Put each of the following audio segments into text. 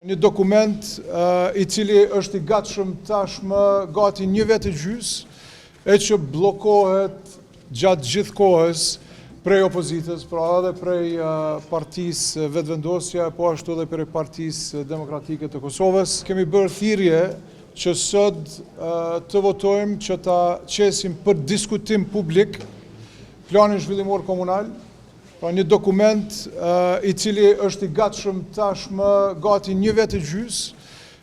Një dokument i cili është i gatshëm tashmë gati një vit e gjys, e që bllokohet gjatë gjithë kohës prej opozitës, pra edhe prej partisë Vetëvendosja, po ashtu edhe prej Partisë Demokratike të Kosovës. Kemi bërë thirrje që sot të votojmë që ta qesim për diskutim publik planin zhvillimor komunal. Pra një dokument i cili është i gatshëm tashmë gati një vit e gjys,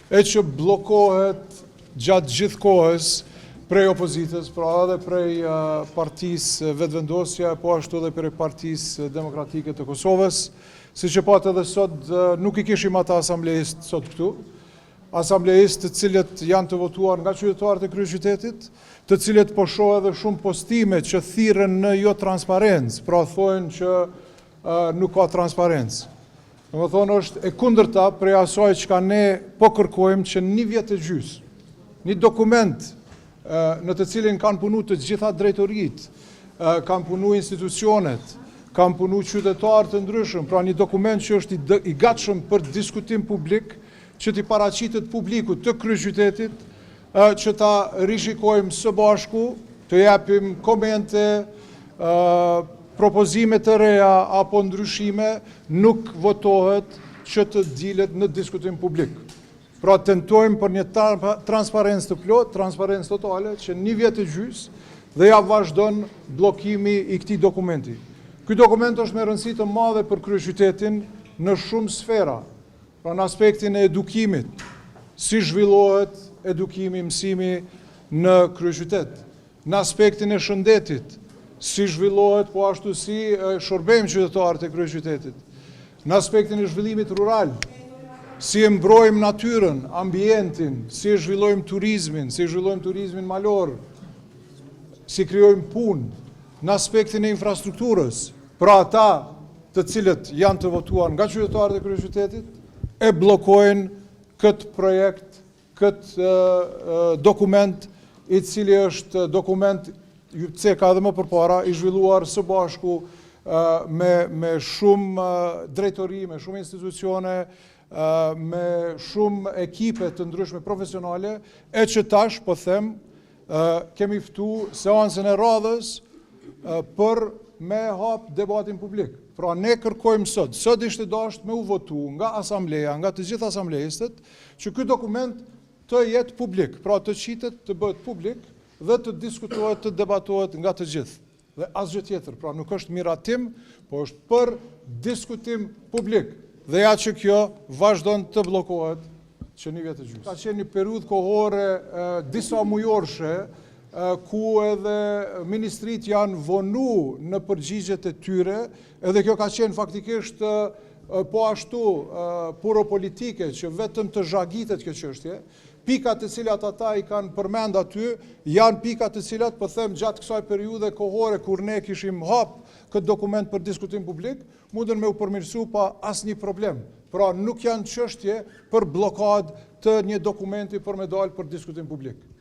e që bllokohet gjatë gjithë kohës prej opozitës, pra edhe prej Partisë Vetëvendosja, po ashtu edhe prej Partisë Demokratike të Kosovës. Siç e patë edhe sot, nuk i kishim ata asamblejistë sot këtu, asamblejistë të cilët janë të votuar nga qytetarët e kryeqytetit, të cilët po shoh edhe shumë postime që thirren në jo transparencë, pra thonë që nuk ka transparencë. Domethënë është e kundërta prej asaj çka ne po kërkojmë që një vit e gjys, një dokument në të cilin kanë punu të gjitha drejtoritë, kanë punu institucionet, kanë punu qytetarë të ndryshëm, pra një dokument që është i gatshëm për diskutim publik, që t'i paraqitet publikut të kryeqytetit, që ta rishikojmë së bashku, të japim komente, propozime të reja apo ndryshime, nuk votohet që të dilet në diskutim publik. Pra tentojmë për një transparencë të plot, transparencë totale, që një vit e gjys dhe ja vazhdon bllokimi i këtij dokumenti. Ky dokument është me rëndësi të madhe për kryeqytetin në shumë sfera. Pra në aspektin e edukimit, si zhvillohet edukimi, mësimi në kryeqytet, në aspektin e shëndetit, si zhvillohet po ashtu si shërbejmë qytetarët e kryeqytetit, në aspektin e zhvillimit rural, si e mbrojmë natyrën, ambientin, si e zhvillojmë turizmin malor, si krijojmë punë, në aspektin e infrastrukturës, pra ata të cilët janë të votuar nga qytetarët e kryeqytetit, e bllokojnë këtë projekt, këtë dokument, i cili është dokument, ju ka edhe më përpara, i zhvilluar së bashku me shumë drejtori, me shumë institucione, me shumë ekipe të ndryshme profesionale, e që tash, po them, kemi ftu seancën e radhës për me hap debatin publik. Pra ne kërkojmë sot ishte dashur me u votu nga asambleja, nga të gjithë asamblejistët, që ky dokument të jetë publik, pra të qitet të bëhet publik dhe të diskutohet, të debatohet nga të gjithë. Dhe asgjë tjetër, pra nuk është miratim, po është për diskutim publik. Dhe ja që kjo vazhdon të bllokohet që një vit e gjys. Ka qenë një periudhë kohore disa mujorshe, ku edhe ministrit janë vonu në përgjigjet e tyre, edhe kjo ka qenë faktikisht po ashtu puro politike, që vetëm të zhagitet kjo çështje. Pikat të cilat ata i kanë përmend aty, janë pikat të cilat, po them, gjatë kësaj periudhe kohore, kur ne kishim hap këtë dokument për diskutim publik, mundën me u përmirësu pa asnjë problem. Pra nuk janë çështje për blokadë të një dokumenti për me dalë për diskutim publik.